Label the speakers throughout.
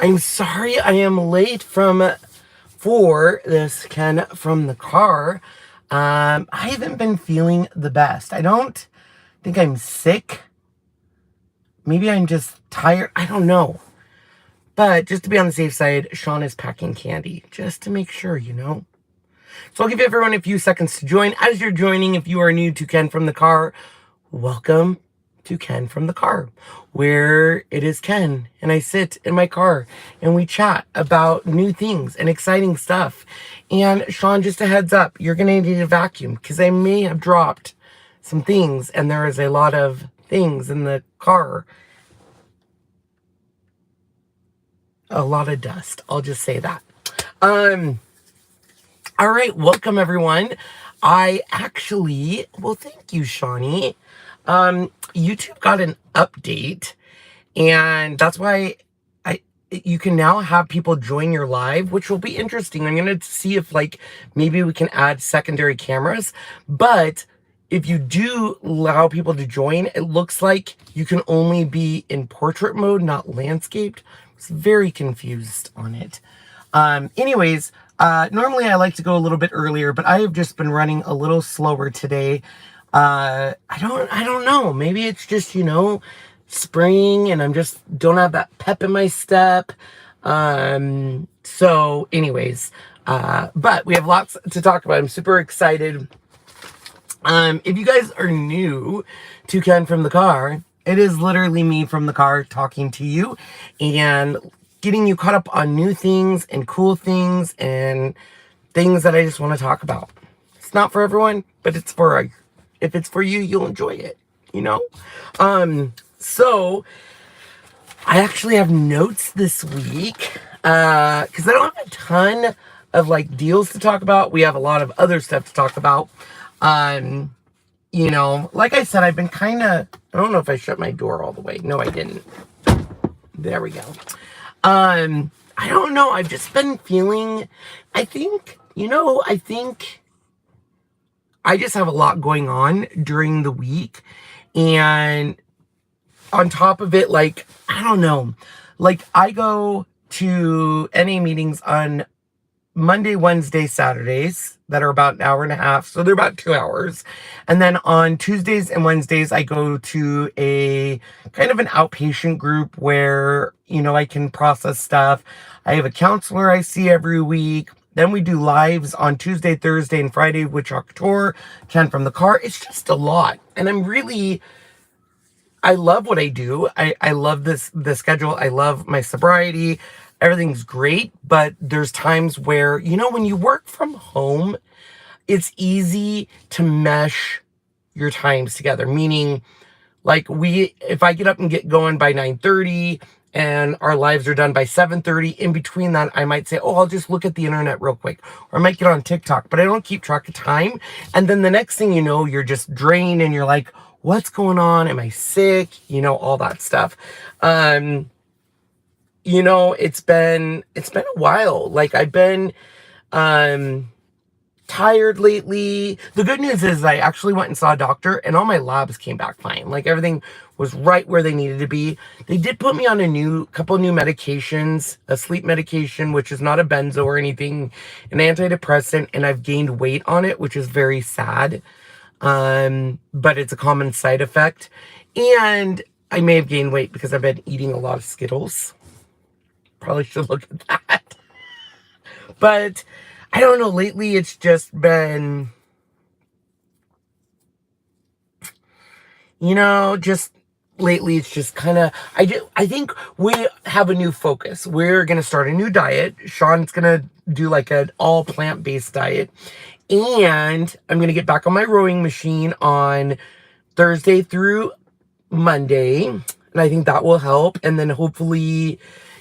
Speaker 1: I'm sorry I am late for this Ken from the car. I haven't been feeling the best. I don't think I'm sick. Maybe I'm just tired. I don't know. But just to be on the safe side, Sean is packing candy just to make sure, So I'll give everyone a few seconds to join. As you're joining, if you are new to Ken from the car, welcome to Ken from the car, where it is Ken and I sit in my car and we chat about new things and exciting stuff. And Sean, just a heads up, you're gonna need a vacuum because I may have dropped some things and there is a lot of things in the car. A lot of dust. I'll just say that. All right, welcome everyone. Thank you, Shawnee. YouTube got an update, and that's why you can now have people join your live, which will be interesting. I'm gonna see if maybe we can add secondary cameras, but if you do allow people to join, it looks like you can only be in portrait mode, not landscaped. I was very confused on it. Anyways, normally I like to go a little bit earlier, but I have just been running a little slower today. I don't know. Maybe it's just, spring and I'm just don't have that pep in my step. So anyways, but we have lots to talk about. I'm super excited. If you guys are new to Ken from the car, it is literally me from the car talking to you and getting you caught up on new things and cool things and things that I just want to talk about. It's not for everyone, but if it's for you, you'll enjoy it, So I actually have notes this week, because I don't have a ton of deals to talk about. We have a lot of other stuff to talk about. Like I said, I've been I don't know if I shut my door all the way. No, I didn't. There we go. I don't know. I've just been feeling, I think I just have a lot going on during the week. And on top of it, I don't know, I go to NA meetings on Monday, Wednesday, Saturdays that are about an hour and a half. So they're about 2 hours. And then on Tuesdays and Wednesdays, I go to a kind of an outpatient group where, I can process stuff. I have a counselor I see every week. Then we do lives on Tuesday, Thursday, and Friday with Couture, Ken from the car. It's just a lot. And I love what I do. I love the schedule. I love my sobriety. Everything's great, but there's times where, when you work from home, it's easy to mesh your times together. Meaning, if I get up and get going by 9:30 and our lives are done by 7:30, in between that, I might say, oh, I'll just look at the internet real quick. Or I might get on TikTok, but I don't keep track of time. And then the next thing you know, you're just drained and you're like, what's going on? Am I sick? All that stuff. It's been a while. I've been tired lately. The good news is I actually went and saw a doctor and all my labs came back fine. Everything was right where they needed to be. They did put me on a couple new medications, a sleep medication, which is not a benzo or anything, an antidepressant, and I've gained weight on it, which is very sad. But it's a common side effect. And I may have gained weight because I've been eating a lot of Skittles. Probably should look at that. But I don't know, lately it's just been, lately it's just kind of, I think we have a new focus. We're going to start a new diet. Sean's going to do an all plant-based diet. And I'm going to get back on my rowing machine on Thursday through Monday. And I think that will help. And then hopefully,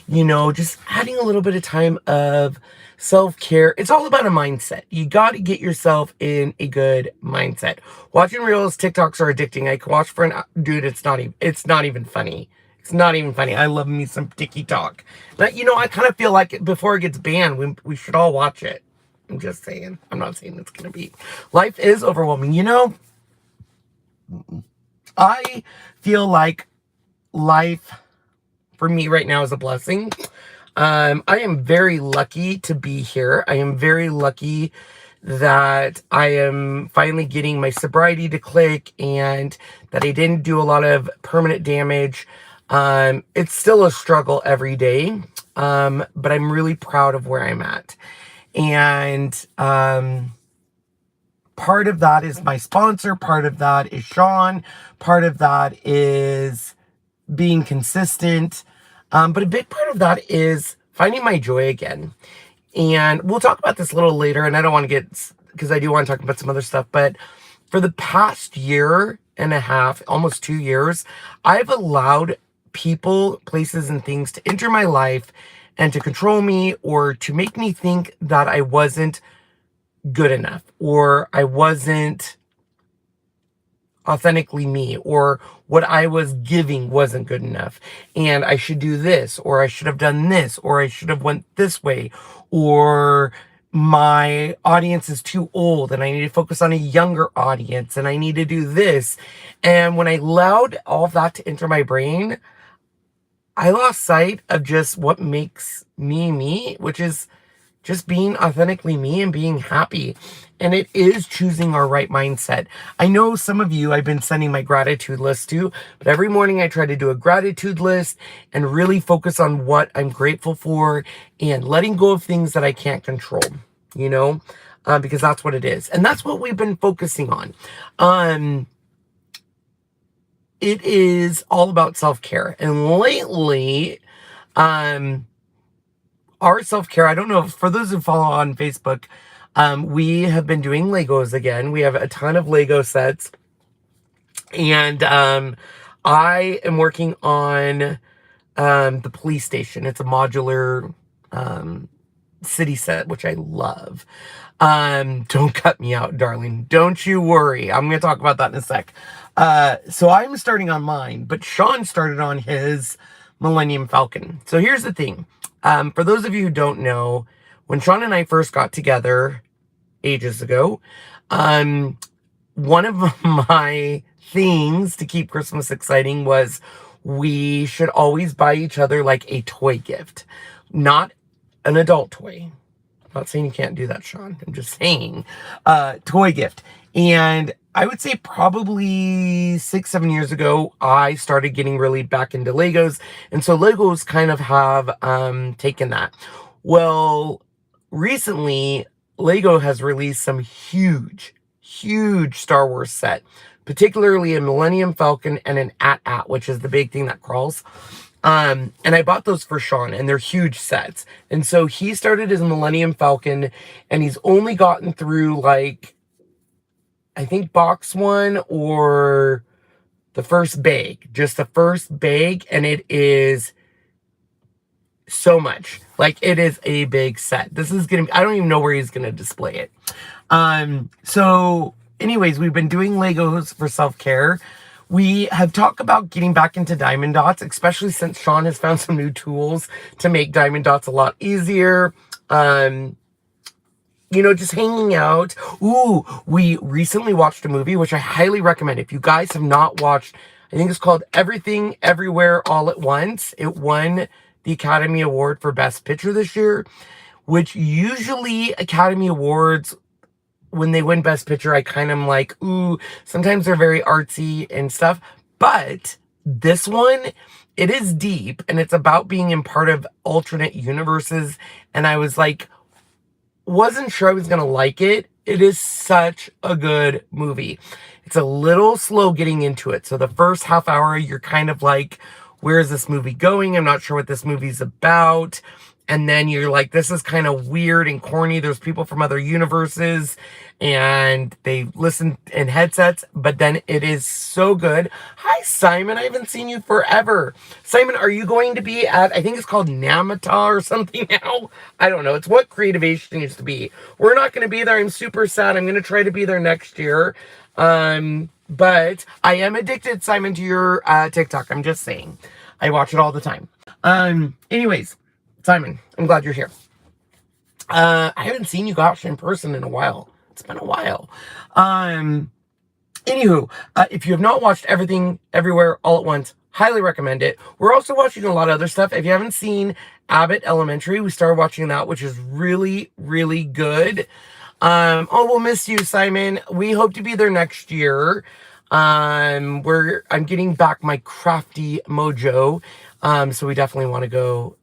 Speaker 1: just adding a little bit of time of self-care. It's all about a mindset. You got to get yourself in a good mindset. Watching reels, TikToks are addicting. I can watch for dude, it's not even funny. It's not even funny. I love me some TikTok. But, I kind of feel like before it gets banned, we should all watch it. I'm just saying. I'm not saying it's going to be. Life is overwhelming. I feel like life for me right now is a blessing. I am very lucky to be here. I am very lucky that I am finally getting my sobriety to click and that I didn't do a lot of permanent damage. It's still a struggle every day, but I'm really proud of where I'm at. And part of that is my sponsor, part of that is Sean, part of that is being consistent. But a big part of that is finding my joy again. And we'll talk about this a little later, and I don't want to get, because I do want to talk about some other stuff, but for the past year and a half, almost 2 years, I've allowed people, places, and things to enter my life and to control me or to make me think that I wasn't good enough or I wasn't authentically me, or what I was giving wasn't good enough, and I should do this, or I should have done this, or I should have went this way, or my audience is too old and I need to focus on a younger audience and I need to do this. And when I allowed all of that to enter my brain, I lost sight of just what makes me me, which is just being authentically me and being happy. And it is choosing our right mindset. I know some of you I've been sending my gratitude list to, but every morning I try to do a gratitude list and really focus on what I'm grateful for and letting go of things that I can't control, because that's what it is. And that's what we've been focusing on. It is all about self-care. And lately, our self-care, I don't know, for those who follow on Facebook, we have been doing Legos again. We have a ton of Lego sets. And I am working on the police station. It's a modular city set, which I love. Don't cut me out, darling. Don't you worry. I'm going to talk about that in a sec. So I'm starting on mine, but Sean started on his Millennium Falcon. So here's the thing. For those of you who don't know, when Sean and I first got together ages ago, one of my things to keep Christmas exciting was we should always buy each other like a toy gift, not an adult toy. I'm not saying you can't do that, Sean. I'm just saying, toy gift. And I would say probably 6-7 years ago, I started getting really back into Legos. And so Legos kind of have taken that. Well, recently, Lego has released some huge Star Wars set, particularly a Millennium Falcon and an AT-AT, which is the big thing that crawls. And I bought those for Sean, and they're huge sets. And so he started his Millennium Falcon, and he's only gotten through, like, I think box 1 or the first bag. Just the first bag, and it is so much. Like, it is a big set. This is gonna be, I don't even know where he's gonna display it. So anyways, we've been doing Legos for self-care. We have talked about getting back into diamond dots, especially since Sean has found some new tools to make diamond dots a lot easier. Just hanging out. Ooh, we recently watched a movie, which I highly recommend. If you guys have not watched, I think it's called Everything, Everywhere, All at Once. It won the Academy Award for Best Picture this year, which usually Academy Awards, when they win Best Picture, I kind of am like, ooh, sometimes they're very artsy and stuff. But this one, it is deep, and it's about being in part of alternate universes. And I was like, wasn't sure I was going to like it. It is such a good movie. It's a little slow getting into it. So the first half hour, you're kind of like, where is this movie going? I'm not sure what this movie's about. And then you're like, this is kind of weird and corny. There's people from other universes and they listen in headsets, but then it is so good. Hi, Simon. I haven't seen you forever. Simon, are you going to be at, I think it's called Namata or something now? I don't know. It's what Creativation used to be. We're not going to be there. I'm super sad. I'm going to try to be there next year. But I am addicted, Simon, to your TikTok. I'm just saying. I watch it all the time. Anyways, Simon, I'm glad you're here. I haven't seen you gosh in person in a while. It's been a while. Anywho, if you have not watched Everything, Everywhere, All at Once, Highly recommend it. We're also watching a lot of other stuff. If you haven't seen Abbott Elementary, we started watching that, which is really, really good. Oh, we'll miss you, Simon. We hope to be there next year. I'm getting back my crafty mojo. So we definitely want to go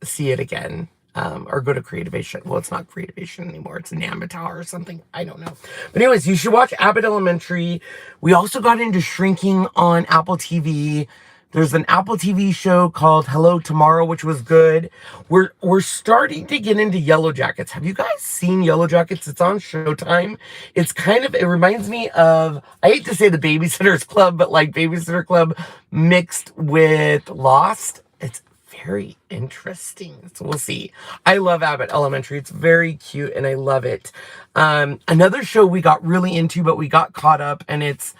Speaker 1: see it again. Or go to Creativation. Well, it's not Creativation anymore. It's Namatow or something. I don't know. But anyways, you should watch Abbott Elementary. We also got into shrinking on Apple TV. There's an Apple TV show called Hello Tomorrow, which was good. We're starting to get into Yellow Jackets. Have you guys seen Yellow Jackets? It's on Showtime. It reminds me of, I hate to say the Babysitter's Club, but like Babysitter Club mixed with Lost. It's very interesting. So we'll see. I love Abbott Elementary. It's very cute and I love it. Another show we got really into, but we got caught up and it's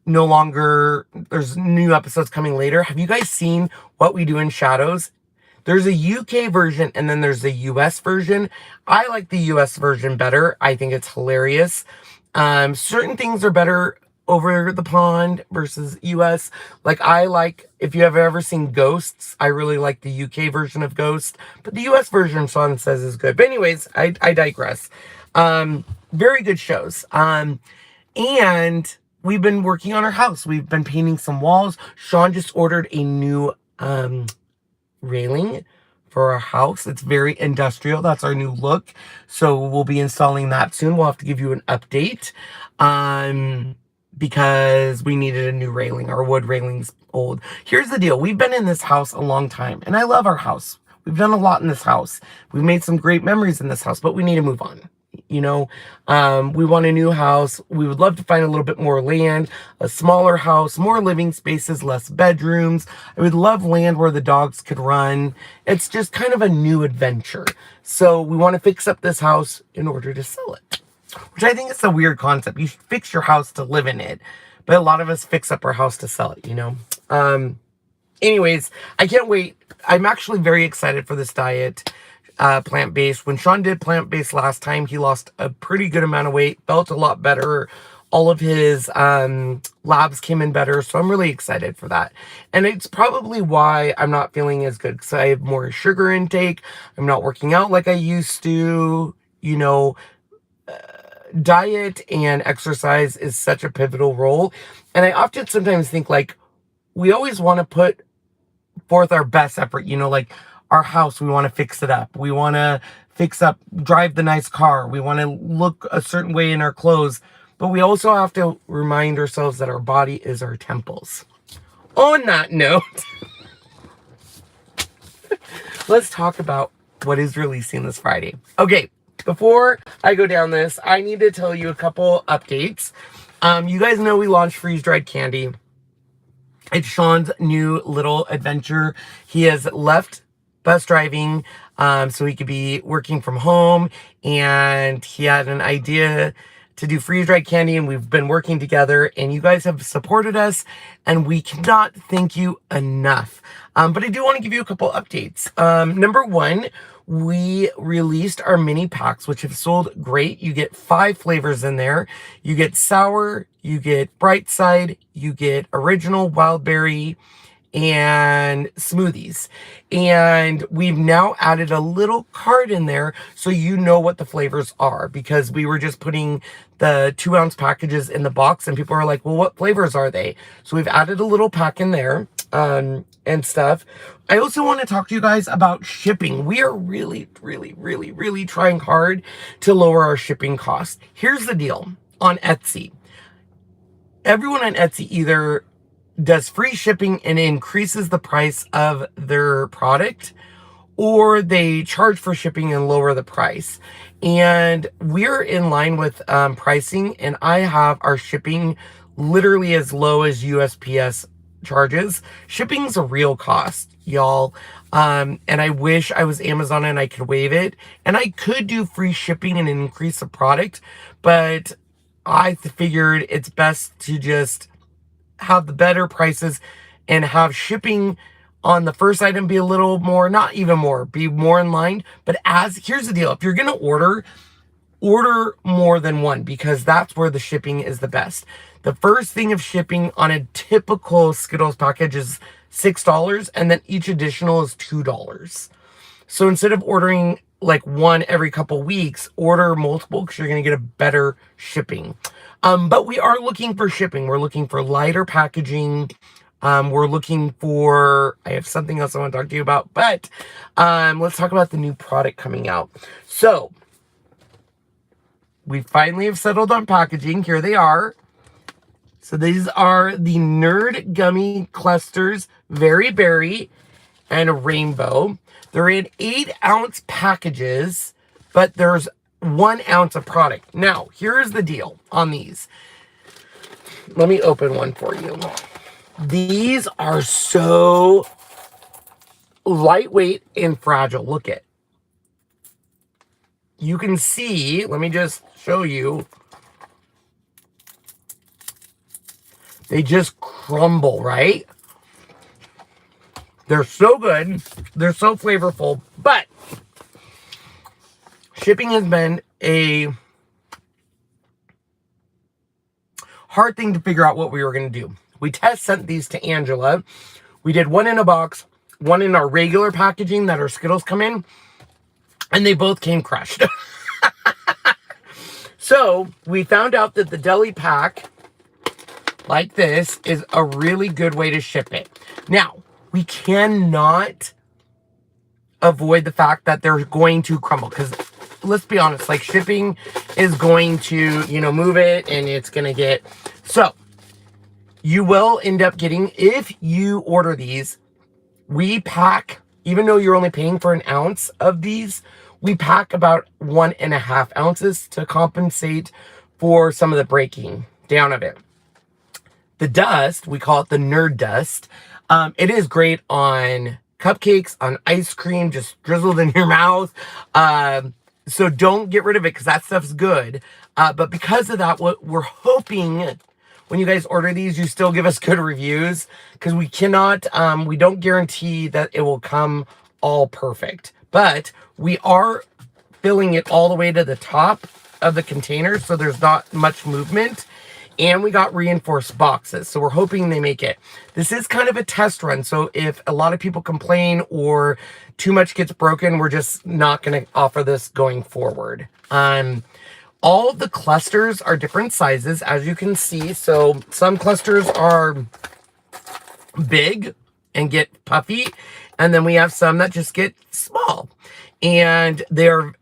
Speaker 1: no longer, there's new episodes coming later. Have you guys seen What We Do in Shadows? There's a UK version and then there's a US version. I like the US version better. I think it's hilarious. Certain things are better over the pond versus US. If you have ever seen Ghosts, I really like the UK version of Ghost, but the US version, Sean says, is good. But anyways, I digress. Very good shows. And we've been working on our house. We've been painting some walls. Sean just ordered a new railing for our house. It's very industrial. That's our new look. So we'll be installing that soon. We'll have to give you an update. Because we needed a new railing. Our wood railing's old. Here's the deal. We've been in this house a long time, and I love our house. We've done a lot in this house. We've made some great memories in this house, but we need to move on. We want a new house. We would love to find a little bit more land, a smaller house, more living spaces, less bedrooms. I would love land where the dogs could run. It's just kind of a new adventure. So we want to fix up this house in order to sell it. Which I think is a weird concept. You should fix your house to live in it. But a lot of us fix up our house to sell it, Anyways, I can't wait. I'm actually very excited for this diet, plant-based. When Sean did plant-based last time, he lost a pretty good amount of weight, felt a lot better. All of his labs came in better, so I'm really excited for that. And it's probably why I'm not feeling as good, because I have more sugar intake. I'm not working out like I used to, diet and exercise is such a pivotal role. And I often sometimes think we always want to put forth our best effort, our house, we want to fix it up. We want to drive the nice car. We want to look a certain way in our clothes, but we also have to remind ourselves that our body is our temples. On that note, let's talk about what is releasing this Friday. Okay. Before I go down this, I need to tell you a couple updates. You guys know we launched freeze-dried candy. It's Sean's new little adventure. He has left bus driving so he could be working from home, and he had an idea to do freeze-dried candy, and we've been working together, and you guys have supported us, and we cannot thank you enough. But I do want to give you a couple updates. Number one, we released our mini packs, which have sold great. You get 5 flavors in there. You get sour, you get bright side, you get original, wild berry, and smoothies. And we've now added a little card in there so you know what the flavors are, because we were just putting the 2-ounce packages in the box and people are like, well, what flavors are they? So we've added a little pack in there and stuff. I also want to talk to you guys about shipping. We are really, really, really, really trying hard to lower our shipping costs. Here's the deal on Etsy. Everyone on Etsy either does free shipping and increases the price of their product, or they charge for shipping and lower the price. And we're in line with pricing, and I have our shipping literally as low as USPS charges. Shipping's a real cost, y'all. And I wish I was Amazon and I could waive it. And I could do free shipping and increase the product, but I figured it's best to just have the better prices and have shipping on the first item be a little more, not even more, be more in line. But here's the deal. If you're going to order more than one, because that's where the shipping is the best. The first thing of shipping on a typical Skittles package is $6, and then each additional is $2. So instead of ordering like one every couple weeks, order multiple because you're going to get a better shipping. But we are looking for shipping. We're looking for lighter packaging. We're looking for, I have something else I want to talk to you about, but let's talk about the new product coming out. So we finally have settled on packaging. Here they are. So these are the Nerd Gummy Clusters, Very Berry, and Rainbow. They're in 8-ounce packages, but there's 1 ounce of product. Now, here's the deal on these. Let me open one for you. These are so lightweight and fragile. Look at. You can see, let me just show you. They just crumble, right? They're so good. They're so flavorful. But shipping has been a hard thing to figure out what we were going to do. We test sent these to Angela. We did one in a box, one in our regular packaging that our Skittles come in, and they both came crushed. So we found out that the deli pack, like this, is a really good way to ship it. Now, we cannot avoid the fact that they're going to crumble, because let's be honest, like shipping is going to, move it and it's going to get, so you will end up getting, if you order these, we pack, even though you're only paying for 1 ounce of these, we pack about 1.5 ounces to compensate for some of the breaking down of it. The dust, we call it the nerd dust. It is great on cupcakes, on ice cream, just drizzled in your mouth. So don't get rid of it because that stuff's good. But because of that, what we're hoping when you guys order these, you still give us good reviews, because we cannot, we don't guarantee that it will come all perfect. But we are filling it all the way to the top of the container, so there's not much movement. And we got reinforced boxes, so we're hoping they make it. This is kind of a test run, so if a lot of people complain or too much gets broken, we're just not going to offer this going forward. All of the clusters are different sizes, as you can see. So some clusters are big and get puffy, and then we have some that just get small. And they're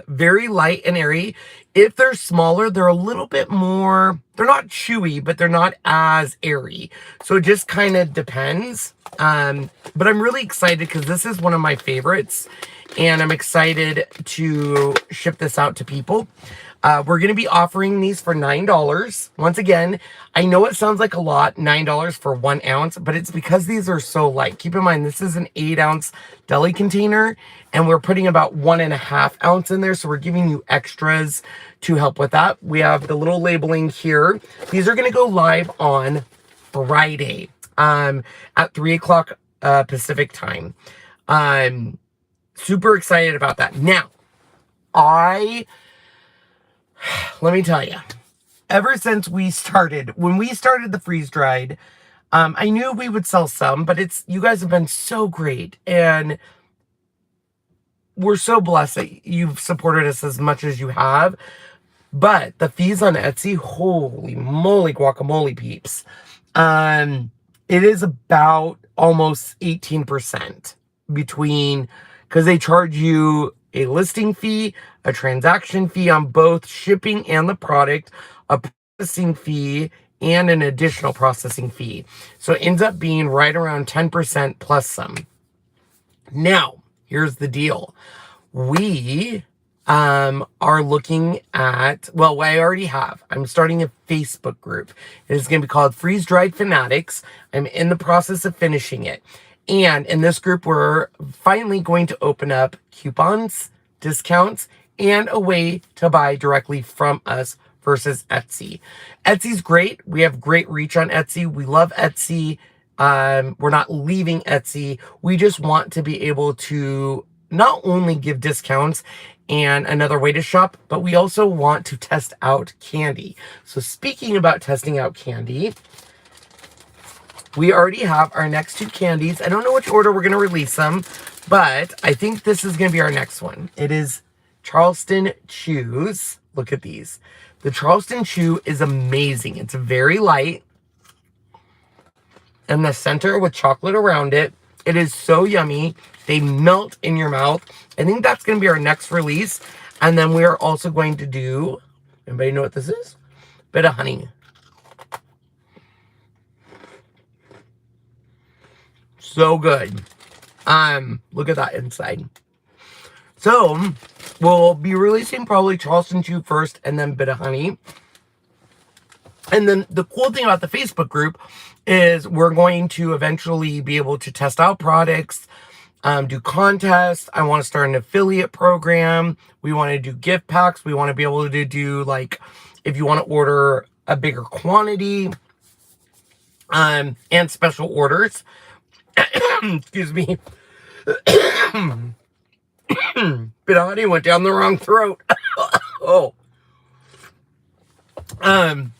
Speaker 1: very light and airy. If they're smaller, they're a little bit more, they're not chewy, but they're not as airy. So it just kind of depends. But I'm really excited because this is one of my favorites, and I'm excited to ship this out to people. We're going to be offering these for $9. Once again, I know it sounds like a lot, $9 for 1 ounce, but it's because these are so light. Keep in mind, this is an 8-ounce deli container, and we're putting about 1.5 ounce in there. So we're giving you extras to help with that. We have the little labeling here. These are going to go live on Friday at 3 o'clock Pacific time. I'm super excited about that. Now, let me tell you, ever since we started, when we started the freeze dried, I knew we would sell some, but you guys have been so great, and we're so blessed that you've supported us as much as you have. But the fees on Etsy, holy moly guacamole peeps, it is about almost 18% between, because they charge you a listing fee, a transaction fee on both shipping and the product, a processing fee, and an additional processing fee. So it ends up being right around 10% plus some. Now, here's the deal. We are looking at, well, I already have. I'm starting a Facebook group. It is going to be called Freeze Dried Fanatics. I'm in the process of finishing it. And in this group, we're finally going to open up coupons, discounts, and a way to buy directly from us versus Etsy. Etsy's great. We have great reach on Etsy. We love Etsy. We're not leaving Etsy. We just want to be able to not only give discounts and another way to shop, but we also want to test out candy. So speaking about testing out candy, we already have our next 2 candies. I don't know which order we're going to release them, but I think this is going to be our next one. It is Charleston Chews. Look at these. The Charleston Chew is amazing. It's very light. And the center with chocolate around it. It is so yummy. They melt in your mouth. I think that's going to be our next release. And then we are also going to do, anybody know what this is? Bit of honey. So good. Look at that inside. So we'll be releasing probably Charleston Chew first and then Bit of Honey. And then the cool thing about the Facebook group is we're going to eventually be able to test out products, do contests. I want to start an affiliate program. We want to do gift packs. We want to be able to do, like, if you want to order a bigger quantity, and special orders. Excuse me. Bit of honey went down the wrong throat. Oh. And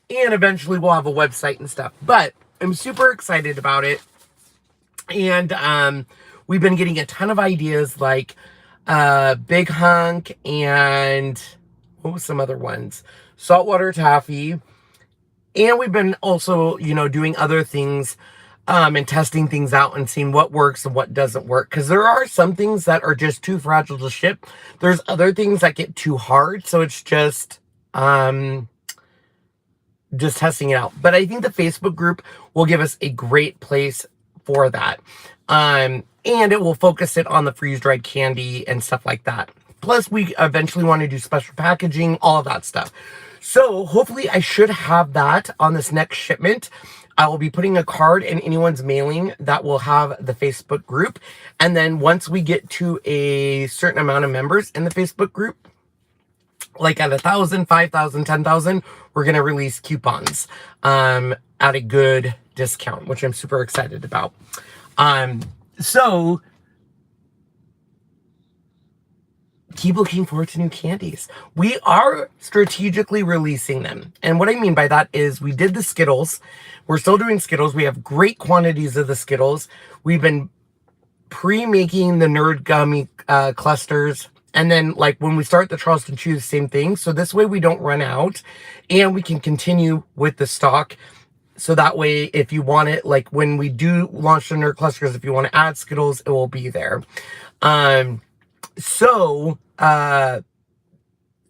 Speaker 1: eventually we'll have a website and stuff. But I'm super excited about it. And we've been getting a ton of ideas, like Big Hunk and what was some other ones? Saltwater Taffy. And we've been also, you know, doing other things and testing things out and seeing what works and what doesn't work. Because there are some things that are just too fragile to ship. There's other things that get too hard. So it's just testing it out. But I think the Facebook group will give us a great place for that. And it will focus it on the freeze-dried candy and stuff like that. Plus, we eventually want to do special packaging, all of that stuff. So hopefully I should have that on this next shipment. I will be putting a card in anyone's mailing that will have the Facebook group. And then once we get to a certain amount of members in the Facebook group, like at 1,000, 5,000, 10,000, we're going to release coupons at a good discount, which I'm super excited about. So keep looking forward to new candies. We are strategically releasing them. And what I mean by that is we did the Skittles. We're still doing Skittles. We have great quantities of the Skittles. We've been pre-making the Nerd Gummy clusters. And then, like, when we start the Charleston Chew, same thing. So this way we don't run out. And we can continue with the stock. So that way, if you want it, like when we do launch the Nerd clusters, if you want to add Skittles, it will be there. So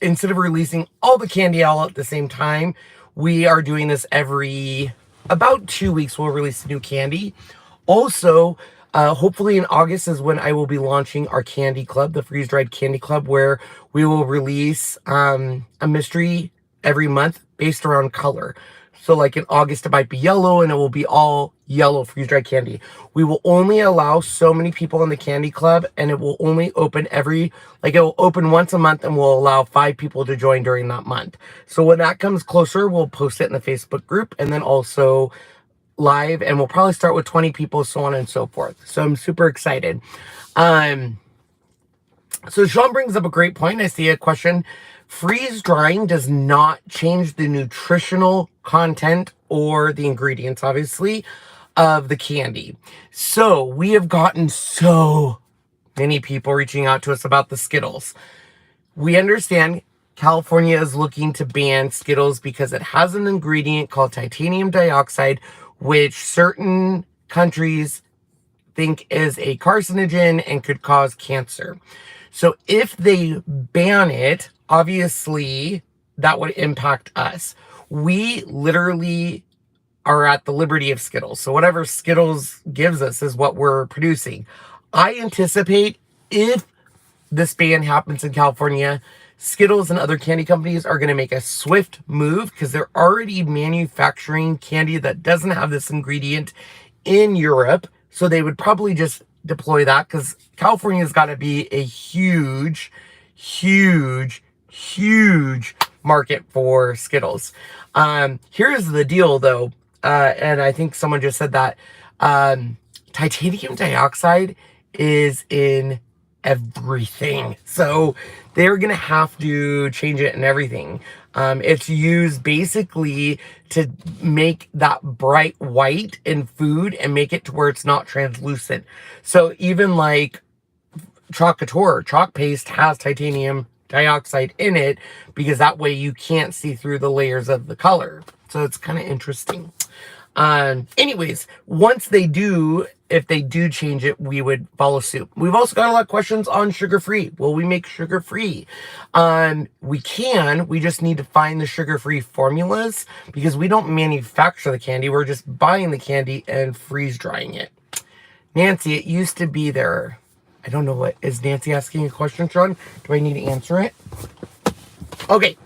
Speaker 1: instead of releasing all the candy all at the same time, we are doing this every about 2 weeks. We'll release a new candy. Also, hopefully in August is when I will be launching our candy club, the Freeze Dried Candy Club, where we will release a mystery every month based around color. So like in August, it might be yellow and it will be all yellow freeze-dried candy. We will only allow so many people in the candy club, and it will only open it will open once a month, and we'll allow 5 people to join during that month. So when that comes closer, we'll post it in the Facebook group and then also live, and we'll probably start with 20 people, so on and so forth. So I'm super excited. So Sean brings up a great point. I see a question. Freeze drying does not change the nutritional content or the ingredients, obviously, of the candy. So we have gotten so many people reaching out to us about the Skittles. We understand California is looking to ban Skittles because it has an ingredient called titanium dioxide, which certain countries think is a carcinogen and could cause cancer. So if they ban it, obviously that would impact us. We literally are at the liberty of Skittles. So whatever Skittles gives us is what we're producing. I anticipate if this ban happens in California, Skittles and other candy companies are going to make a swift move because they're already manufacturing candy that doesn't have this ingredient in Europe. So they would probably just deploy that because California's got to be a huge, huge, huge market for Skittles. Here's the deal though. And I think someone just said that, titanium dioxide is in everything. So they're going to have to change it and everything. It's used basically to make that bright white in food and make it to where it's not translucent. So even like Couture, chalk paste has titanium dioxide in it because that way you can't see through the layers of the color. So it's kind of interesting. Anyways, once they do, if they do change it, we would follow suit. We've also got a lot of questions on sugar-free. Will we make sugar-free? We just need to find the sugar-free formulas because we don't manufacture the candy. We're just buying the candy and freeze drying it. Nancy, it used to be there. I don't know what, is Nancy asking a question, Sean? Do I need to answer it? Okay.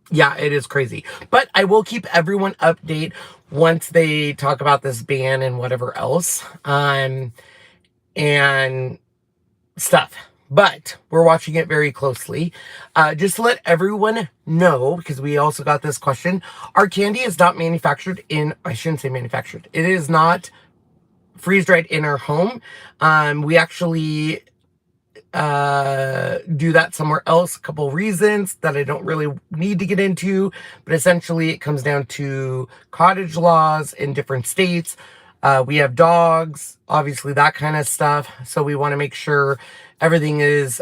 Speaker 1: Yeah, it is crazy. But I will keep everyone update once they talk about this ban and whatever else. And stuff. But we're watching it very closely. Just to let everyone know, because we also got this question, our candy is not manufactured in, I shouldn't say manufactured. It is not freeze-dried in our home. We actually do that somewhere else. A couple reasons that I don't really need to get into, but essentially it comes down to cottage laws in different states. We have dogs, obviously that kind of stuff. So we want to make sure everything is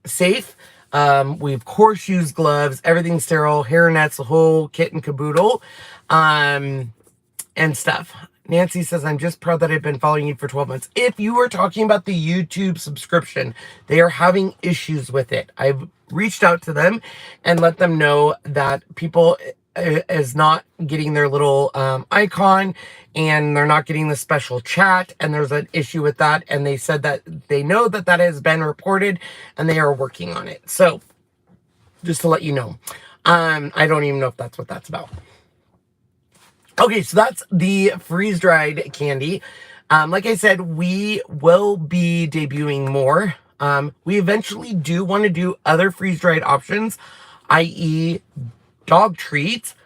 Speaker 1: safe. We of course use gloves, everything's sterile, hair nets, the whole kit and caboodle, and stuff. Nancy says, I'm just proud that I've been following you for 12 months. If you were talking about the YouTube subscription, they are having issues with it. I've reached out to them and let them know that people is not getting their little icon and they're not getting the special chat, and there's an issue with that, and they said that they know that that has been reported and they are working on it. So just to let you know, I don't even know if that's what that's about. Okay, so that's the freeze-dried candy. Like I said, we will be debuting more. We eventually do want to do other freeze-dried options, i.e. dog treats.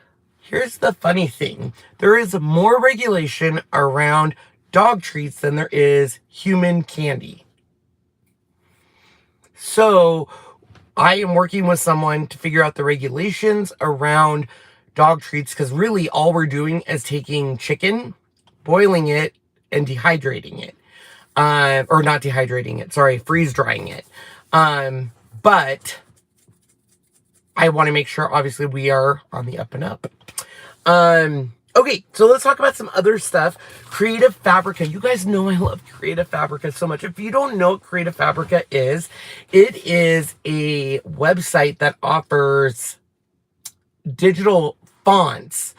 Speaker 1: Here's the funny thing. There is more regulation around dog treats than there is human candy. So I am working with someone to figure out the regulations around dog treats, because really all we're doing is taking chicken, boiling it, and dehydrating it. Or not dehydrating it, sorry, freeze drying it. But I want to make sure, obviously, we are on the up and up. Okay, so let's talk about some other stuff. Creative Fabrica. You guys know I love Creative Fabrica so much. If you don't know what Creative Fabrica is, it is a website that offers digital fonts,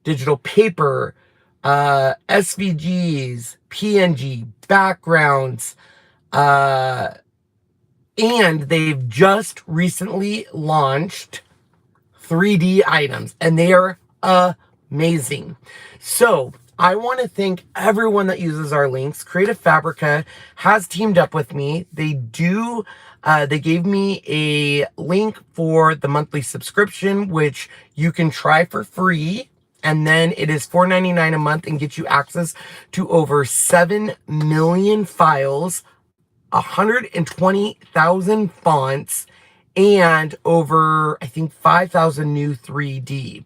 Speaker 1: digital paper, SVGs, PNG, backgrounds, and they've just recently launched 3D items, and they are amazing. So I want to thank everyone that uses our links. Creative Fabrica has teamed up with me. They gave me a link for the monthly subscription, which you can try for free. And then it is $4.99 a month and gets you access to over 7 million files, 120,000 fonts, and over, I think, 5,000 new 3D.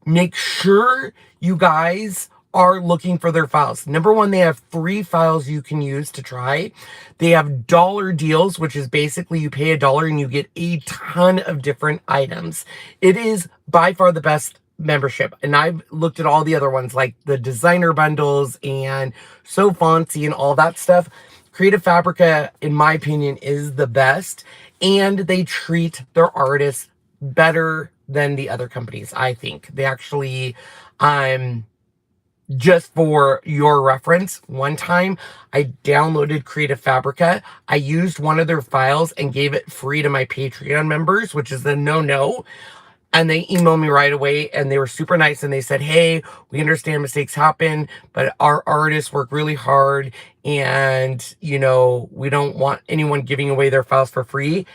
Speaker 1: Make sure you guys are looking for their files. Number one, they have free files you can use to try. They have dollar deals, which is basically you pay $1 and you get a ton of different items. It is by far the best membership. And I've looked at all the other ones, like the designer bundles and So Fancy and all that stuff. Creative Fabrica, in my opinion, is the best. And they treat their artists better than the other companies, I think. They actually, just for your reference, one time I downloaded Creative Fabrica. I used one of their files and gave it free to my Patreon members, which is a no-no. And they emailed me right away, and they were super nice, and they said, hey, we understand mistakes happen, but our artists work really hard, and, you know, we don't want anyone giving away their files for free.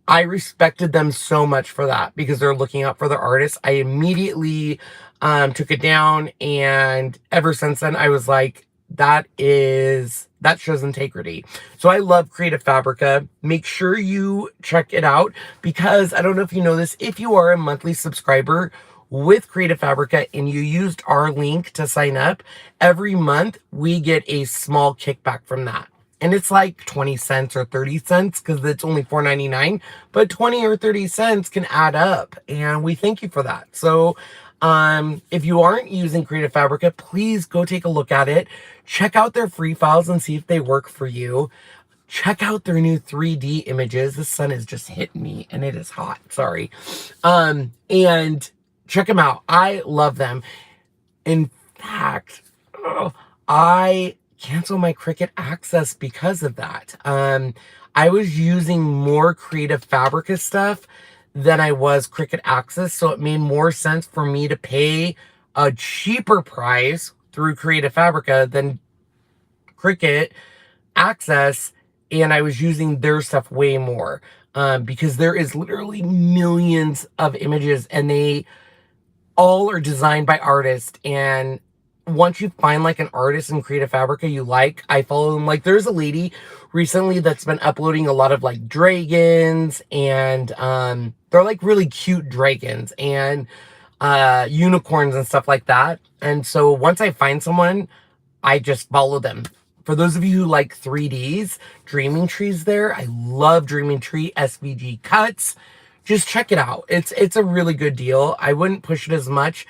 Speaker 1: I respected them so much for that because they're looking out for their artists. I immediately took it down, and ever since then I was like, that is that shows integrity. So I love Creative Fabrica. Make sure you check it out, because I don't know if you know this, if you are a monthly subscriber with Creative Fabrica and you used our link to sign up, every month we get a small kickback from that. And it's like 20 cents or 30 cents because it's only $4.99, but 20 or 30 cents can add up. And we thank you for that. So if you aren't using Creative Fabrica, please go take a look at it. Check out their free files and see if they work for you. Check out their new 3D images. The sun is just hitting me and it is hot. Sorry. And check them out. I love them. In fact, I canceled my Cricut Access because of that. I was using more Creative Fabrica stuff than I was Cricut Access, so it made more sense for me to pay a cheaper price through Creative Fabrica than Cricut Access, and I was using their stuff way more, because there is literally millions of images, and they all are designed by artists. And once you find like an artist in Creative Fabrica you like, I follow them. Like there's a lady recently that's been uploading a lot of like dragons, and they're like really cute dragons and unicorns and stuff like that. And so once I find someone, I just follow them. For those of you who like 3Ds, Dreaming Tree's there. I love Dreaming Tree SVG cuts. Just check it out. It's a really good deal. I wouldn't push it as much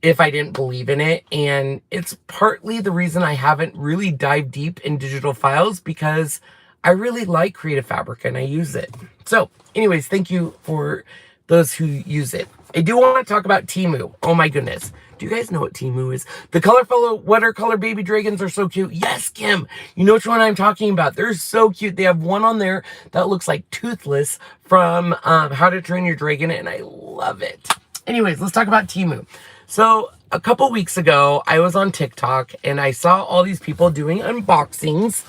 Speaker 1: if I didn't believe in it. And it's partly the reason I haven't really dived deep in digital files, because I really like Creative Fabrica and I use it. So anyways, thank you for those who use it. I do want to talk about Teemu. Oh my goodness. Do you guys know what Teemu is? The colorful watercolor baby dragons are so cute. Yes, Kim. You know which one I'm talking about. They're so cute. They have one on there that looks like Toothless from How to Train Your Dragon, and I love it. Anyways, let's talk about Teemu. So a couple weeks ago, I was on TikTok and I saw all these people doing unboxings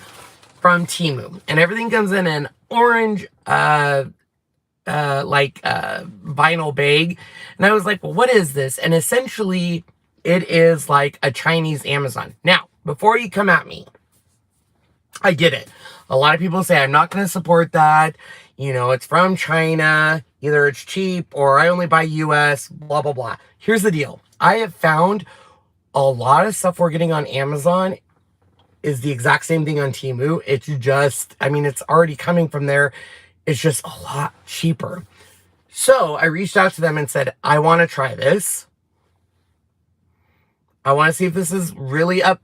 Speaker 1: from Teemu, and everything comes in an orange vinyl bag. And I was like, well, what is this? And essentially it is like a Chinese Amazon. Now, before you come at me, I get it. A lot of people say I'm not going to support that. You know, it's from China. Either it's cheap or I only buy US, blah, blah, blah. Here's the deal. I have found a lot of stuff we're getting on Amazon is the exact same thing on Teemu. It's just, I mean, it's already coming from there. It's just a lot cheaper. So I reached out to them and said, I want to try this. I want to see if this is really up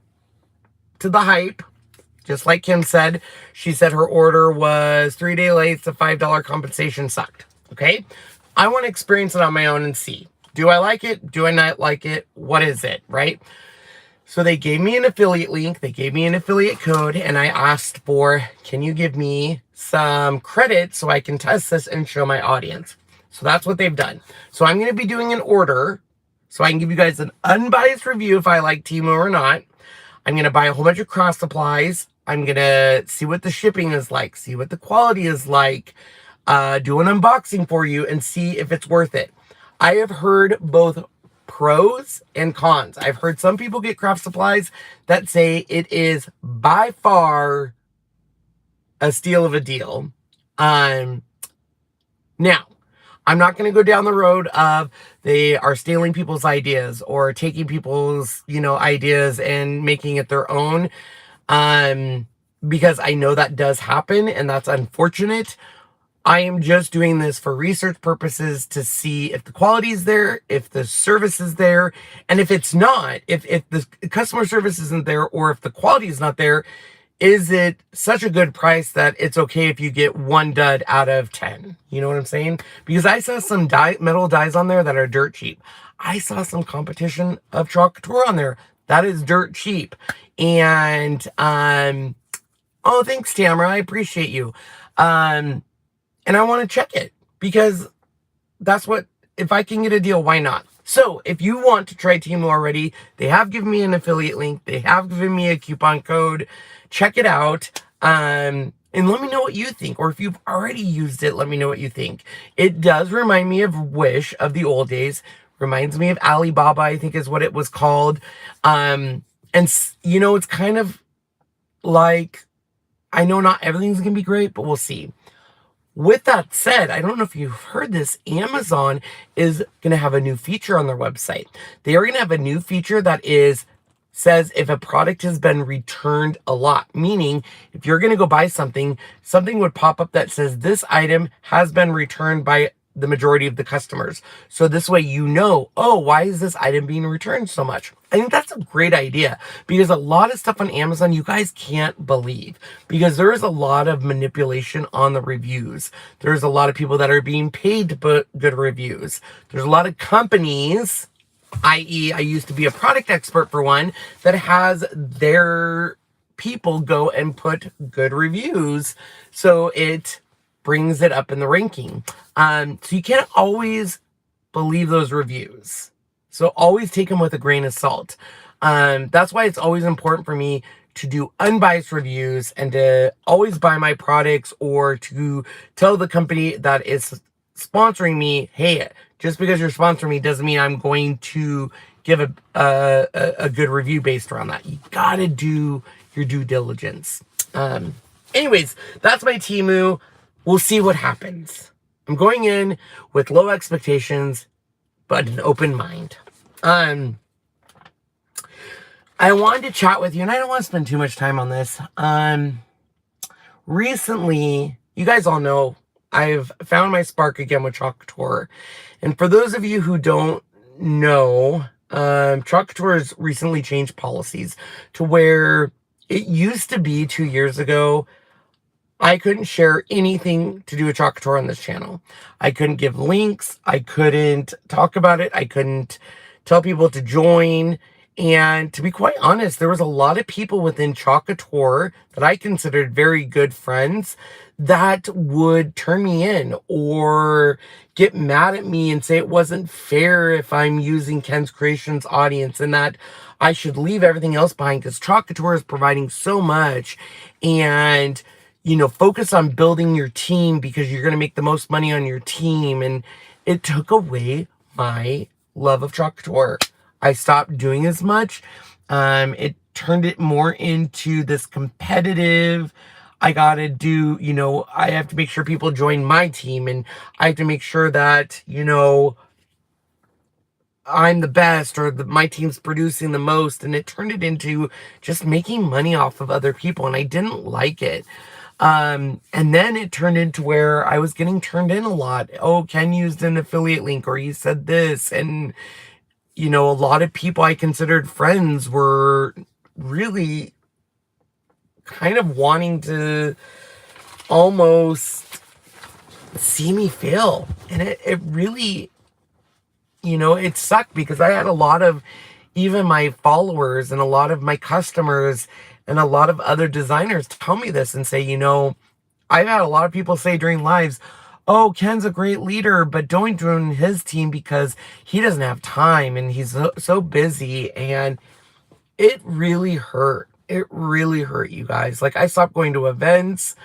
Speaker 1: to the hype. Just like Kim said, she said her order was 3-day late, the $5 compensation sucked. Okay? I want to experience it on my own and see. Do I like it? Do I not like it? What is it? Right? So they gave me an affiliate link. They gave me an affiliate code, and I asked for, can you give me some credit so I can test this and show my audience? So that's what they've done. So I'm going to be doing an order so I can give you guys an unbiased review if I like Teemu or not. I'm going to buy a whole bunch of craft supplies. I'm going to see what the shipping is like, see what the quality is like, do an unboxing for you and see if it's worth it. I have heard both pros and cons. I've heard some people get craft supplies that say it is by far a steal of a deal. Now, I'm not going to go down the road of they are stealing people's ideas or taking people's, ideas and making it their own. Because I know that does happen and that's unfortunate. I am just doing this for research purposes to see if the quality is there, if the service is there, and if it's not, if the customer service isn't there, or if the quality is not there, is it such a good price that it's okay if you get one dud out of 10? You know what I'm saying? Because I saw some metal dies on there that are dirt cheap. I saw some competition of chalk couture on there that is dirt cheap. And, oh, thanks, Tamara. I appreciate you. And I want to check it because that's what, if I can get a deal, why not? So if you want to try Teemu already, they have given me an affiliate link. They have given me a coupon code. Check it out. And let me know what you think. Or if you've already used it, let me know what you think. It does remind me of Wish of the old days. Reminds me of Alibaba, I think is what it was called. And it's kind of like, I know not everything's going to be great, but we'll see. With that said, I don't know if you've heard this, Amazon is going to have a new feature on their website. They are going to have a new feature that says if a product has been returned a lot, meaning if you're going to go buy something, something would pop up that says this item has been returned by the majority of the customers. So this way, you know, oh, why is this item being returned so much? I think that's a great idea, because a lot of stuff on Amazon you guys can't believe, because there is a lot of manipulation on the reviews. There's a lot of people that are being paid to put good reviews. There's a lot of companies, i.e. I used to be a product expert for one, that has their people go and put good reviews, so it brings it up in the ranking. So you can't always believe those reviews. So always take them with a grain of salt. That's why it's always important for me to do unbiased reviews and to always buy my products, or to tell the company that is sponsoring me, hey, just because you're sponsoring me doesn't mean I'm going to give a good review based around that. You gotta do your due diligence. Anyways, that's my Teemu. We'll see what happens. I'm going in with low expectations, but an open mind. I wanted to chat with you, and I don't want to spend too much time on this. Recently, you guys all know, I've found my spark again with Couture. And for those of you who don't know, Couture has recently changed policies to where it used to be 2 years ago, I couldn't share anything to do with Couture on this channel. I couldn't give links. I couldn't talk about it. I couldn't tell people to join. And to be quite honest, there was a lot of people within Couture that I considered very good friends that would turn me in or get mad at me and say it wasn't fair if I'm using Ken's Kreations audience, and that I should leave everything else behind because Couture is providing so much, and focus on building your team because you're going to make the most money on your team. And it took away my love of Couture. I stopped doing as much. It turned it more into this competitive, I got to do, I have to make sure people join my team, and I have to make sure that, I'm the best, or my team's producing the most. And it turned it into just making money off of other people, and I didn't like it. And then it turned into where I was getting turned in a lot. Oh, Ken used an affiliate link, or he said this. And, a lot of people I considered friends were really kind of wanting to almost see me fail. And it really, it sucked, because I had a lot of even my followers and a lot of my customers and a lot of other designers tell me this and say, I've had a lot of people say during lives, oh, Ken's a great leader, but don't join his team because he doesn't have time and he's so busy. And it really hurt. It really hurt, you guys. Like, I stopped going to events.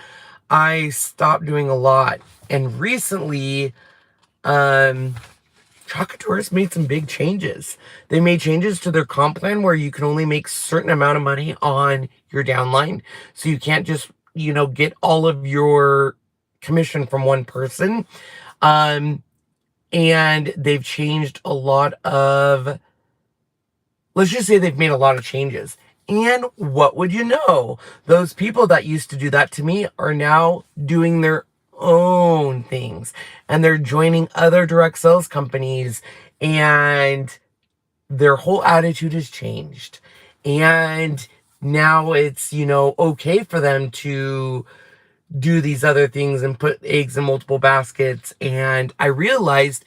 Speaker 1: I stopped doing a lot. And recently, Couture's made some big changes. They made changes to their comp plan where you can only make a certain amount of money on your downline. So you can't just, get all of your commission from one person. And they've changed a lot of, let's just say they've made a lot of changes. And what would you know? Those people that used to do that to me are now doing their own things, and they're joining other direct sales companies, and their whole attitude has changed. And now it's, okay for them to do these other things and put eggs in multiple baskets. And I realized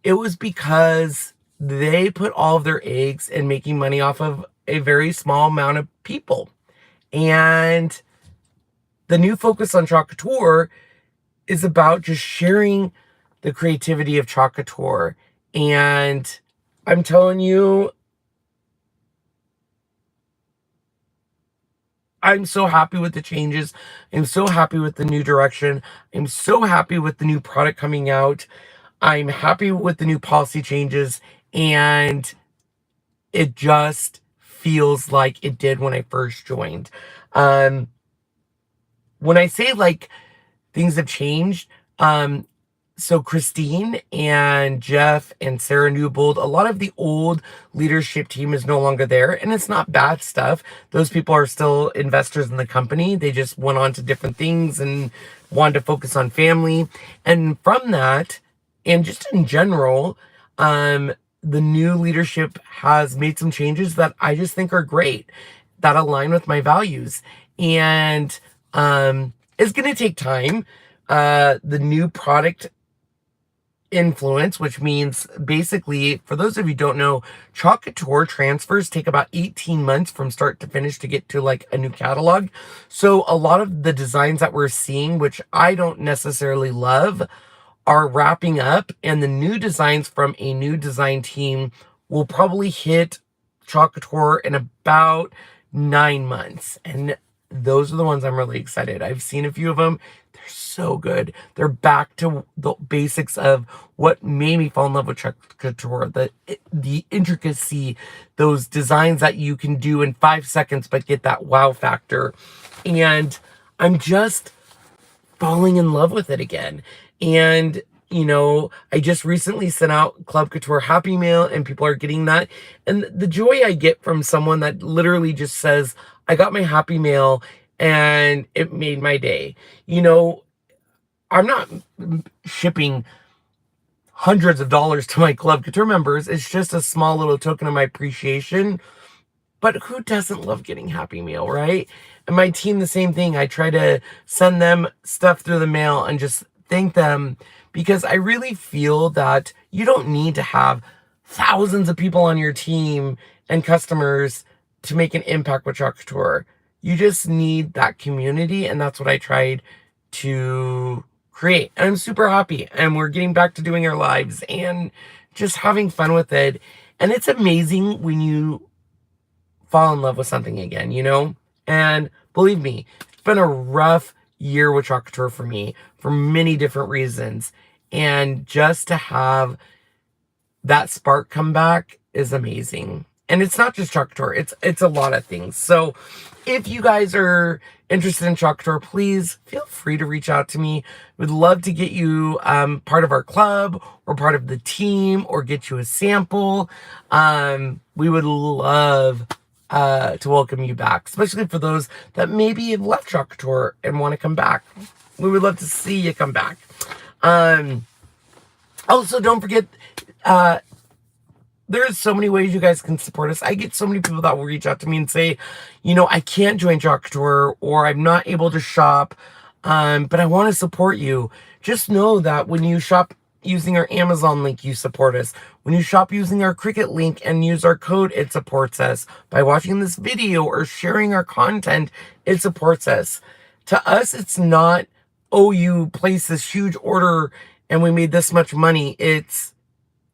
Speaker 1: it was because they put all of their eggs in making money off of a very small amount of people. And the new focus on Couture is about just sharing the creativity of Couture. And I'm telling you, I'm so happy with the changes. I'm so happy with the new direction. I'm so happy with the new product coming out. I'm happy with the new policy changes. And it just feels like it did when I first joined. When I say like things have changed, so Christine and Jeff and Sarah Newbold, a lot of the old leadership team is no longer there, and it's not bad stuff. Those people are still investors in the company. They just went on to different things and wanted to focus on family. And from that, and just in general, the new leadership has made some changes that I just think are great, that align with my values. And it's going to take time. The new product influence, which means basically, for those of you who don't know, Couture transfers take about 18 months from start to finish to get to like a new catalog. So a lot of the designs that we're seeing, which I don't necessarily love, are wrapping up, and the new designs from a new design team will probably hit Couture in about 9 months. And those are the ones I'm really excited. I've seen a few of them. They're so good. They're back to the basics of what made me fall in love with Couture. The intricacy, those designs that you can do in 5 seconds but get that wow factor. And I'm just falling in love with it again. And I just recently sent out Club Couture Happy Mail, and people are getting that. And the joy I get from someone that literally just says, I got my Happy Mail and it made my day. I'm not shipping hundreds of dollars to my Club Couture members. It's just a small little token of my appreciation. But who doesn't love getting Happy Meal, right? And my team, the same thing. I try to send them stuff through the mail and just thank them, because I really feel that you don't need to have thousands of people on your team and customers to make an impact with Couture. You just need that community, and that's what I tried to create. And I'm super happy, and we're getting back to doing our lives and just having fun with it. And it's amazing when you fall in love with something again, And believe me, it's been a rough year with Couture for me for many different reasons. And just to have that spark come back is amazing. And it's not just Couture, it's a lot of things. So if you guys are interested in Couture, please feel free to reach out to me. We'd love to get you part of our club or part of the team, or get you a sample. We would love to welcome you back, especially for those that maybe have left Couture and want to come back. We would love to see you come back. Also, don't forget, there's so many ways you guys can support us. I get so many people that will reach out to me and say, I can't join Couture, or I'm not able to shop, but I want to support you. Just know that when you shop using our Amazon link, you support us. When you shop using our Cricut link and use our code, it supports us. By watching this video or sharing our content, it supports us. To us, it's not, oh, you placed this huge order and we made this much money. It's,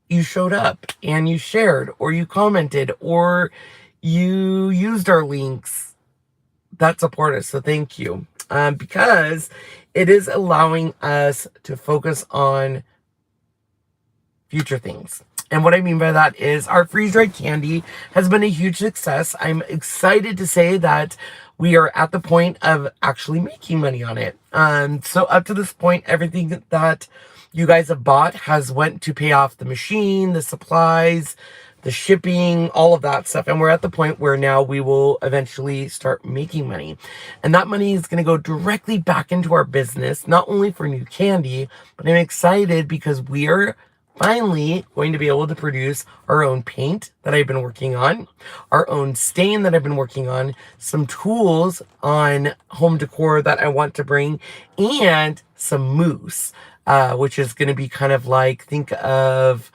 Speaker 1: you showed up and you shared, or you commented, or you used our links. That support us. So thank you. Because it is allowing us to focus on future things. And what I mean by that is our freeze-dried candy has been a huge success. I'm excited to say that we are at the point of actually making money on it. So up to this point, everything that you guys have bought has went to pay off the machine, the supplies, the shipping, all of that stuff. And we're at the point where now we will eventually start making money. And that money is going to go directly back into our business, not only for new candy, but I'm excited because we are finally going to be able to produce our own paint that I've been working on, our own stain that I've been working on, some tools on home decor that I want to bring, and some mousse, which is going to be kind of like, think of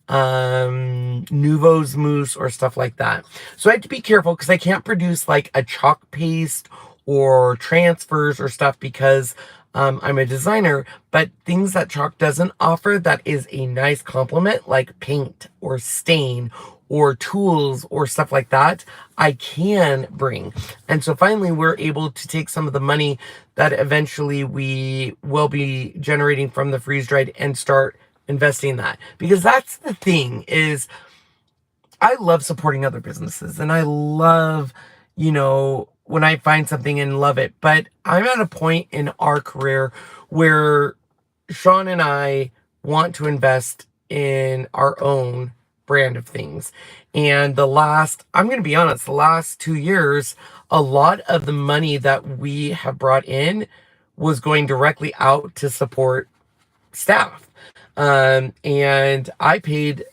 Speaker 1: Nuvo's mousse or stuff like that. So I have to be careful because I can't produce like a chalk paste or transfers or stuff because I'm a designer, but things that chalk doesn't offer that is a nice complement, like paint or stain or tools or stuff like that, I can bring. And so finally we're able to take some of the money that eventually we will be generating from the freeze dried and start investing in that. Because that's the thing is, I love supporting other businesses, and I love, when I find something and love it. But I'm at a point in our career where Sean and I want to invest in our own brand of things. And I'm going to be honest, the last 2 years, a lot of the money that we have brought in was going directly out to support staff. And I paid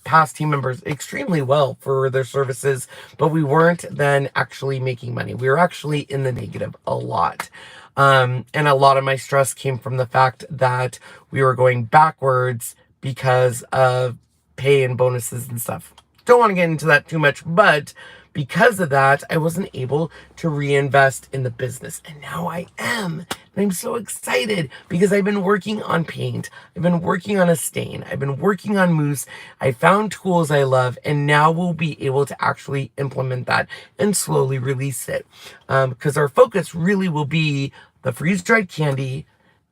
Speaker 1: past team members extremely well for their services, but we weren't then actually making money. We were actually in the negative a lot. And a lot of my stress came from the fact that we were going backwards because of pay and bonuses and stuff. Don't want to get into that too much, but because of that, I wasn't able to reinvest in the business. And now I am. And I'm so excited because I've been working on paint. I've been working on a stain. I've been working on mousse. I found tools I love, and now we'll be able to actually implement that and slowly release it. Because our focus really will be the freeze-dried candy,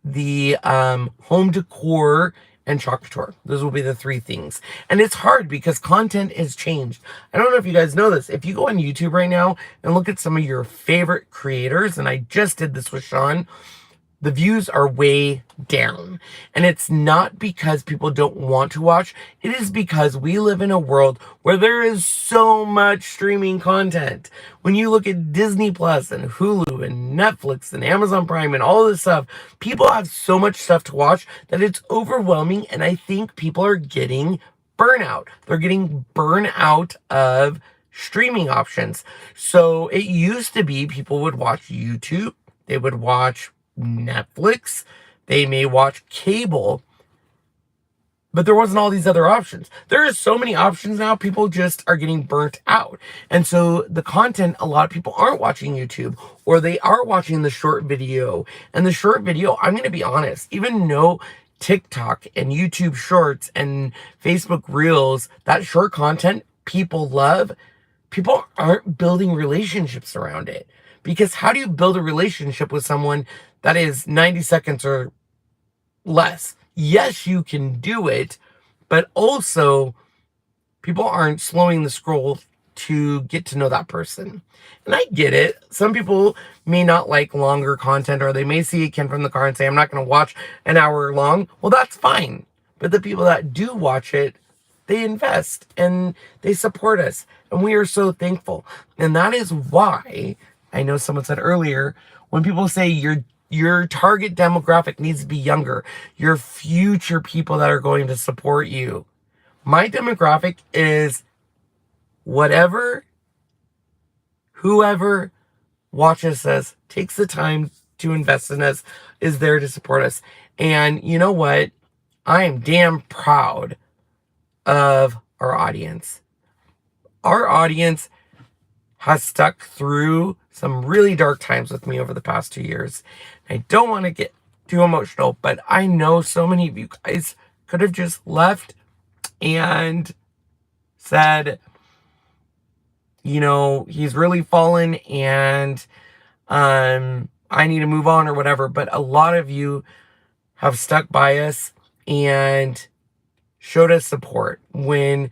Speaker 1: the home decor, and chalk couture. Those will be the 3 things. And it's hard because content has changed. I don't know if you guys know this. If you go on YouTube right now and look at some of your favorite creators, and I just did this with Sean, the views are way down. And it's not because people don't want to watch. It is because we live in a world where there is so much streaming content. When you look at Disney Plus and Hulu and Netflix and Amazon Prime and all this stuff, people have so much stuff to watch that it's overwhelming. And I think people are getting burnout. They're getting burnout of streaming options. So it used to be people would watch YouTube. They would watch Netflix, they may watch cable, but there wasn't all these other options. There are so many options now, people just are getting burnt out. And so the content, a lot of people aren't watching YouTube, or they are watching the short video. And the short video, I'm going to be honest, even though TikTok and YouTube Shorts and Facebook Reels, that short content people love, people aren't building relationships around it. Because how do you build a relationship with someone that is 90 seconds or less? Yes, you can do it, but also people aren't slowing the scroll to get to know that person. And I get it. Some people may not like longer content, or they may see a Ken from the car and say, I'm not going to watch an hour long. Well, that's fine. But the people that do watch it, they invest and they support us. And we are so thankful. And that is why, I know someone said earlier, when people say your target demographic needs to be younger, your future people that are going to support you. My demographic is whoever watches us, takes the time to invest in us, is there to support us. And you know what? I am damn proud of our audience. Our audience has stuck through some really dark times with me over the past 2 years. I don't want to get too emotional, but I know so many of you guys could have just left and said, he's really fallen and I need to move on or whatever. But a lot of you have stuck by us and showed us support when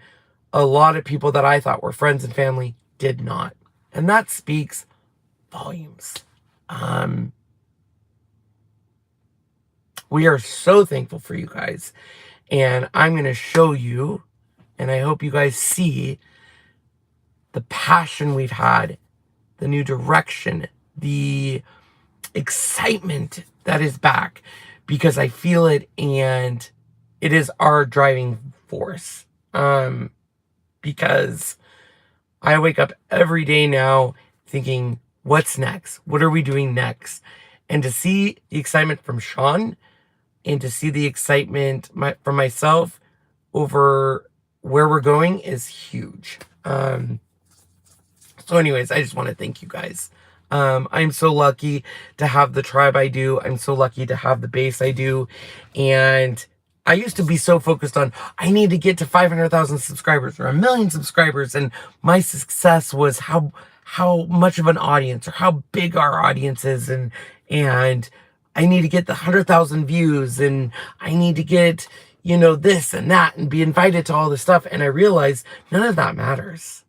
Speaker 1: a lot of people that I thought were friends and family did not. And that speaks volumes. We are so thankful for you guys. And I'm going to show you, and I hope you guys see the passion we've had, the new direction, the excitement that is back, because I feel it and it is our driving force. Because I wake up every day now thinking, what's next? What are we doing next? And to see the excitement from Sean and to see the excitement from myself over where we're going is huge. So anyways, I just want to thank you guys. I'm so lucky to have the tribe I do. I'm so lucky to have the base I do. And I used to be so focused on, I need to get to 500,000 subscribers or 1 million subscribers. And my success was how much of an audience or how big our audience is. And I need to get the 100,000 views, and I need to get, you know, this and that and be invited to all this stuff. And I realized none of that matters.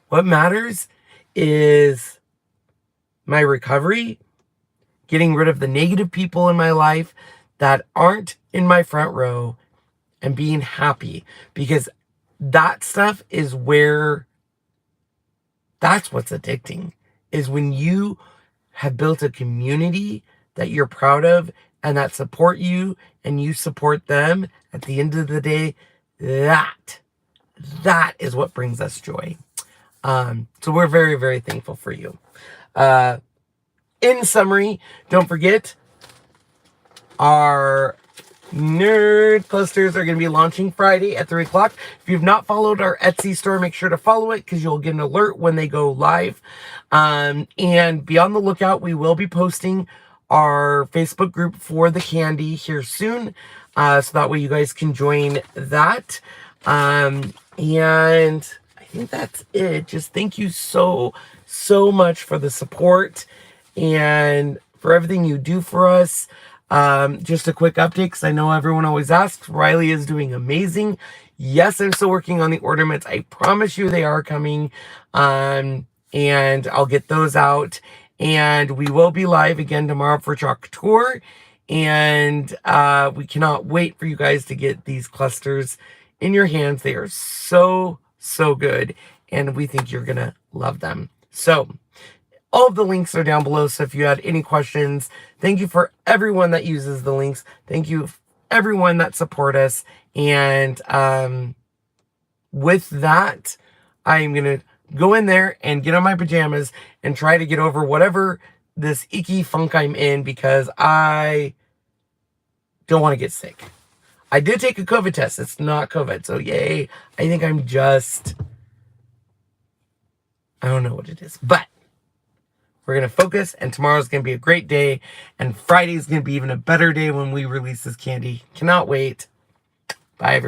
Speaker 1: What matters is my recovery, getting rid of the negative people in my life that aren't in my front row, and being happy, because that stuff is that's what's addicting, is when you have built a community that you're proud of and that support you and you support them. At the end of the day, that is what brings us joy. So we're very, very thankful for you. In summary, don't forget, our nerd clusters are going to be launching Friday at 3 o'clock. If you've not followed our Etsy store, make sure to follow it because you'll get an alert when they go live. And be on the lookout. We will be posting our Facebook group for the candy here soon. So that way you guys can join that. And I think that's it. Just thank you so much for the support and for everything you do for us. Just a quick update, because I know everyone always asks. Riley is doing amazing. Yes, I'm still working on the ornaments. I promise you they are coming. And I'll get those out. And we will be live again tomorrow for Couture. And we cannot wait for you guys to get these clusters in your hands. They are so good. And we think you're going to love them. So all of the links are down below, so if you had any questions, thank you for everyone that uses the links. Thank you everyone that support us. And with that, I'm going to go in there and get on my pajamas and try to get over whatever this icky funk I'm in, because I don't want to get sick. I did take a COVID test. It's not COVID, so yay. I think I'm just, I don't know what it is, but we're going to focus, and tomorrow's going to be a great day, and Friday's going to be even a better day when we release this candy. Cannot wait. Bye, everyone.